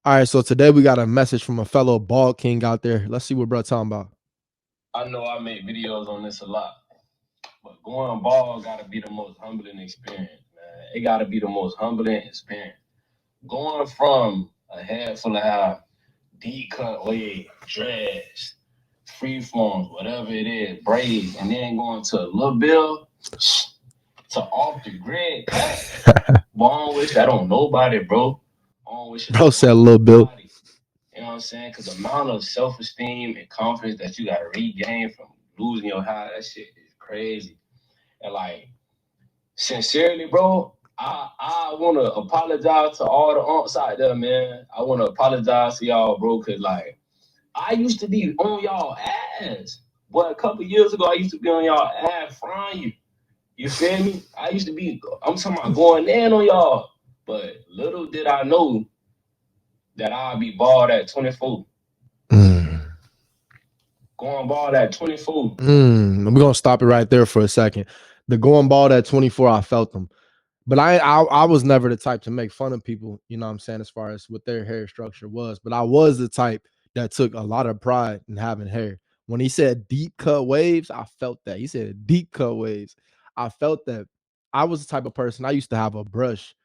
All right, so today we got a message from a fellow ball king out there. Let's see what bro talking about. I know I make videos on this a lot, but going bald gotta be the most humbling experience, man. It gotta be the most humbling experience. Going from a head full of hair, deep cut wave, dreads, free forms, whatever it is, braids, and then going to a little bill to off the grid cut. Boy, I don't wish that on nobody, bro. I don't wish it Bro on said a little Bill. nobody. You know what I'm saying? Because the amount of self esteem and confidence that you got to regain from losing your high, that shit is crazy. And like, sincerely, bro, I want to apologize to all the aunts out there, man. I want to apologize to y'all, bro, because like, I used to be on y'all ass. Boy, a couple years ago, I used to be on y'all ass frying you. You feel me? I used to be, I'm talking about going in on y'all. But little did I know that I'd be bald at 24. Mm. Going bald at 24. We're gonna stop it right there for a second. The going bald at 24, I felt them. But I was never the type to make fun of people, you know what I'm saying, as far as what their hair structure was. But I was the type that took a lot of pride in having hair. When he said deep cut waves, I felt that. He said deep cut waves. I felt that. I was the type of person, I used to have a brush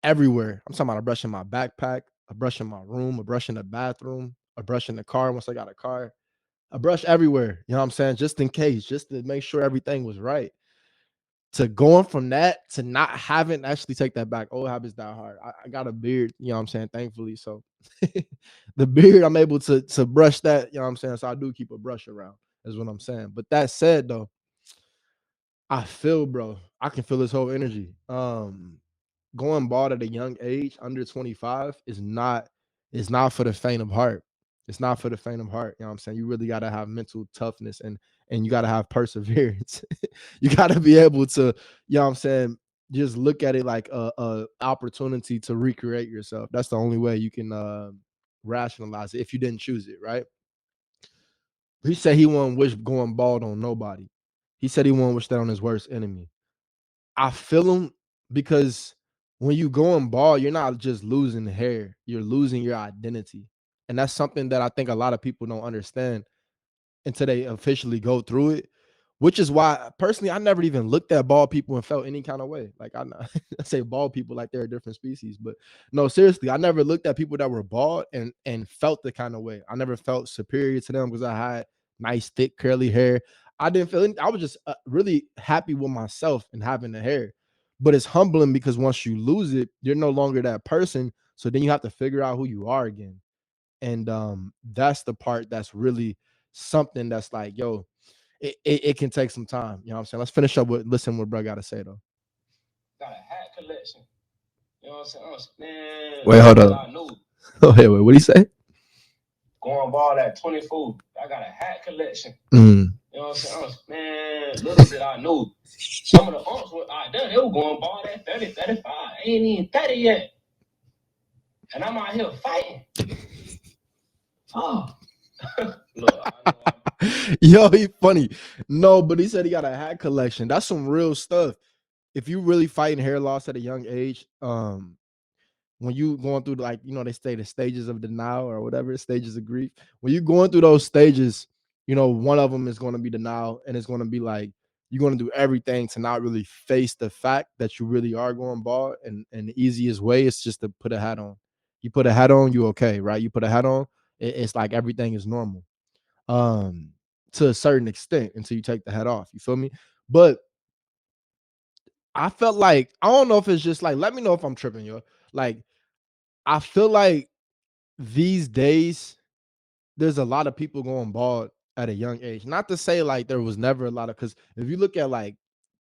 everywhere. I'm talking about a brush in my backpack, a brush in my room, a brush in the bathroom, a brush in the car once I got a car, a brush everywhere. You know what I'm saying? Just in case, just to make sure everything was right. To going from that to not having, actually take that back. Old habits die hard. I got a beard, you know what I'm saying? Thankfully. So the beard, I'm able to brush that, you know what I'm saying? So I do keep a brush around, is what I'm saying. But that said though, I feel, bro, I can feel this whole energy. Going bald at a young age, under 25, is not for the faint of heart. It's not for the faint of heart. You know what I'm saying? You really gotta have mental toughness and you gotta have perseverance. You gotta be able to, you know what I'm saying, just look at it like a opportunity to recreate yourself. That's the only way you can rationalize it if you didn't choose it, right? He said he wouldn't wish going bald on nobody. He said he wouldn't wish that on his worst enemy. I feel him because when you going bald, you're not just losing hair, you're losing your identity. And that's something that I think a lot of people don't understand until they officially go through it. Which is why personally I never even looked at bald people and felt any kind of way. Like I say bald people like they're a different species, but no, seriously, I never looked at people that were bald and felt the kind of way. I never felt superior to them because I had nice thick curly hair. I didn't feel any, I was just really happy with myself and having the hair. But it's humbling because once you lose it, you're no longer that person. So then you have to figure out who you are again. And that's the part that's really something that's like, yo, it can take some time. You know what I'm saying? Let's finish up with listen what bro got to say though. Got a hat collection. You know what I'm saying? Man, Wait, little hold did up. I know. Oh, hey, wait, what do you say? Going bald at 24. I got a hat collection. Mm. You know what I'm saying? Man, little did I know. Some of the aunts were out there, they were going bald at 30, 35. I ain't even 30 yet. And I'm out here fighting. Oh. Look, I know Yo, he funny. No, but he said he got a hat collection. That's some real stuff. If you really fighting hair loss at a young age, when you going through like they say the stages of denial or whatever stages of grief, when you going through those stages, one of them is going to be denial, and it's going to be like you're going to do everything to not really face the fact that you really are going bald, and the easiest way is just to put a hat on. You put a hat on, you okay, right? You put a hat on, it's like everything is normal, um to a certain extent until you take the hat off, you feel me? But I felt like, I don't know if it's just like, let me know if I'm tripping, yo. Like, I feel like these days there's a lot of people going bald at a young age. Not to say like there was never a lot of, because if you look at like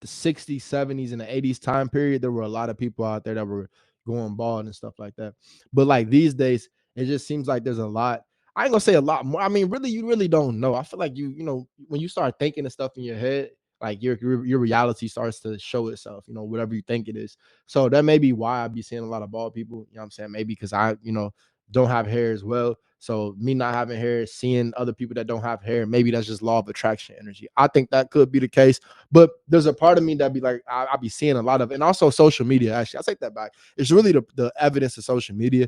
the 60s, 70s, and the 80s time period, there were a lot of people out there that were going bald and stuff like that. But like these days, it just seems like there's a lot. I ain't gonna say a lot more. I mean, really, you really don't know. I feel like when you start thinking of stuff in your head, like your reality starts to show itself, whatever you think it is. So that may be why I be seeing a lot of bald people. You know what I'm saying? Maybe because I, don't have hair as well. So me not having hair, seeing other people that don't have hair, maybe that's just law of attraction energy. I think that could be the case. But there's a part of me that be like, I be seeing a lot of, and also social media. Actually, I take that back. It's really the evidence of social media.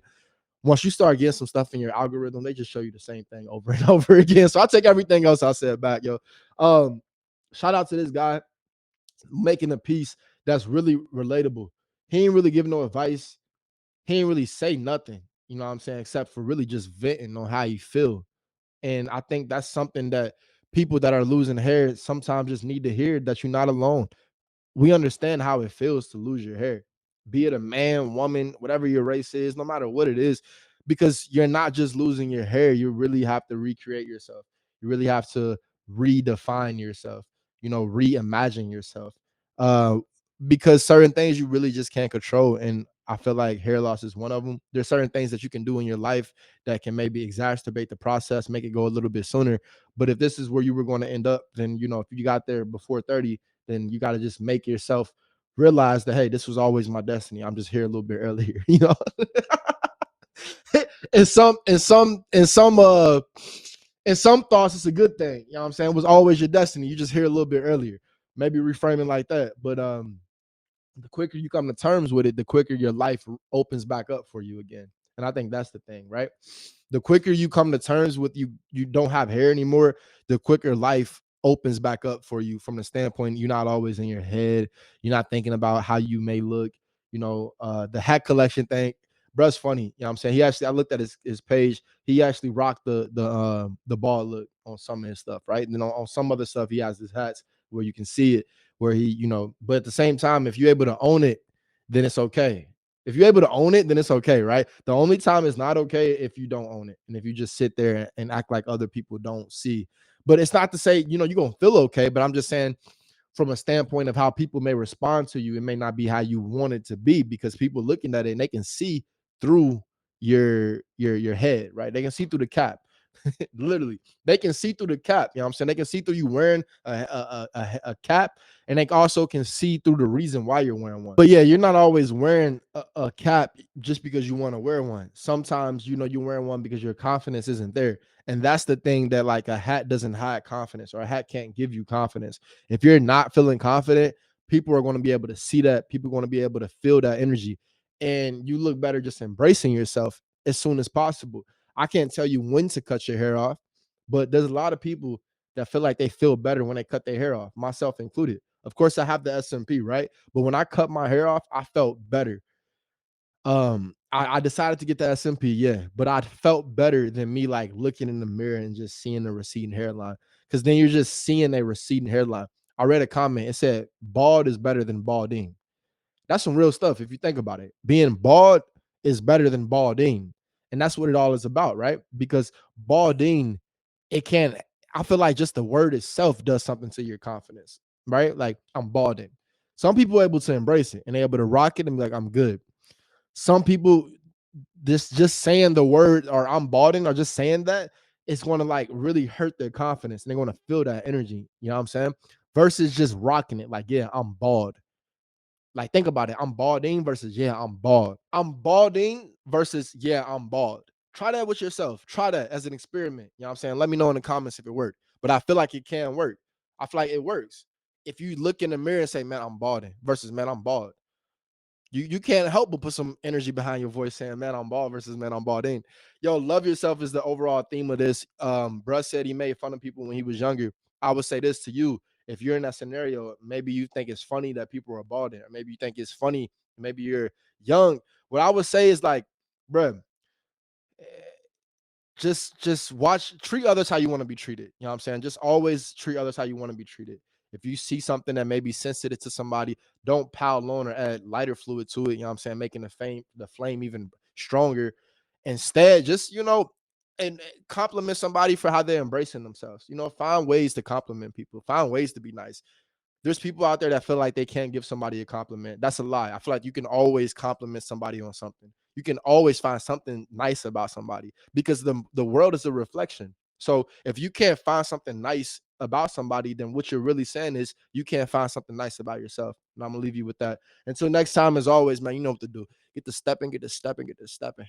once you start getting some stuff in your algorithm, they just show you the same thing over and over again. So I take everything else I said back, yo. Shout out to this guy making a piece that's really relatable. He ain't really giving no advice. He ain't really say nothing, you know what I'm saying, except for really just venting on how you feel. And I think that's something that people that are losing hair sometimes just need to hear, that you're not alone. We understand how it feels to lose your hair, be it a man, woman, whatever your race is, no matter what it is, because you're not just losing your hair. You really have to recreate yourself. You really have to redefine yourself, reimagine yourself. Uh, because certain things you really just can't control. And I feel like hair loss is one of them. There's certain things that you can do in your life that can maybe exacerbate the process, make it go a little bit sooner. But if this is where you were going to end up, then, if you got there before 30, then you got to just make yourself realize that, hey, this was always my destiny. I'm just here a little bit earlier, in some thoughts, it's a good thing. You know what I'm saying? It was always your destiny. You just here a little bit earlier. Maybe reframing like that. But the quicker you come to terms with it, the quicker your life opens back up for you again. And I think that's the thing, right? The quicker you come to terms with you don't have hair anymore, the quicker life opens back up for you, from the standpoint you're not always in your head. You're not thinking about how you may look. The hat collection thing, bruh's funny. You know what I'm saying? I looked at his page. He actually rocked the bald look on some of his stuff, right? And then on some other stuff, he has his hats where you can see it, where he, but at the same time, if you're able to own it, then it's okay. If you're able to own it, then it's okay, right? The only time it's not okay if you don't own it, and if you just sit there and act like other people don't see. But it's not to say, you're going to feel okay, but I'm just saying, from a standpoint of how people may respond to you, it may not be how you want it to be, because people looking at it and they can see through your head, right? They can see through the cap. Literally, they can see through the cap. You know what I'm saying? They can see through you wearing a cap, and they also can see through the reason why you're wearing one. But yeah, you're not always wearing a cap just because you want to wear one. Sometimes, you're wearing one because your confidence isn't there. And that's the thing, that like a hat doesn't hide confidence, or a hat can't give you confidence. If you're not feeling confident, people are going to be able to see that. People are going to be able to feel that energy. And you look better just embracing yourself as soon as possible. I can't tell you when to cut your hair off, but there's a lot of people that feel like they feel better when they cut their hair off, myself included. Of course, I have the SMP, right? But when I cut my hair off, I felt better. I decided to get the SMP, yeah, but I felt better than me like looking in the mirror and just seeing the receding hairline, because then you're just seeing a receding hairline. I read a comment, it said bald is better than balding. That's some real stuff if you think about it. Being bald is better than balding. And that's what it all is about, right? Because balding, I feel like just the word itself does something to your confidence, right? Like, I'm balding. Some people are able to embrace it and they're able to rock it and be like, I'm good. Some people, just saying the word, or I'm balding, or just saying that, it's going to like really hurt their confidence, and they're going to feel that energy. You know what I'm saying? Versus just rocking it like, yeah, I'm bald. Like, think about it. I'm balding versus, yeah, I'm bald. I'm balding versus, yeah, I'm bald. Try that with yourself. Try that as an experiment. You know what I'm saying? Let me know in the comments if it worked. But I feel like it can work. I feel like it works. If you look in the mirror and say, man, I'm balding, versus, man, I'm bald. You can't help but put some energy behind your voice saying, man, I'm bald, versus, man, I'm balding. Yo, love yourself is the overall theme of this. Bruh said he made fun of people when he was younger. I would say this to you. If you're in that scenario, maybe you think it's funny that people are balding, or maybe you think it's funny, maybe you're young. What I would say is like, bruh, just treat others how you want to be treated. You know what I'm saying? Just always treat others how you want to be treated. If you see something that may be sensitive to somebody, don't pile on or add lighter fluid to it. You know what I'm saying? Making the flame even stronger. Instead, just, and compliment somebody for how they're embracing themselves. Find ways to compliment people. Find ways to be nice. There's people out there that feel like they can't give somebody a compliment. That's a lie. I feel like you can always compliment somebody on something. You can always find something nice about somebody, because the world is a reflection. So if you can't find something nice about somebody, then what you're really saying is you can't find something nice about yourself. And I'm gonna leave you with that. Until next time, as always, man, you know what to do. Get the stepping, get the stepping, get the stepping.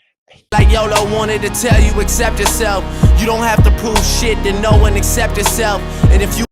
Like YOLO wanted to tell you, accept yourself. You don't have to prove shit to know and accept yourself. And if you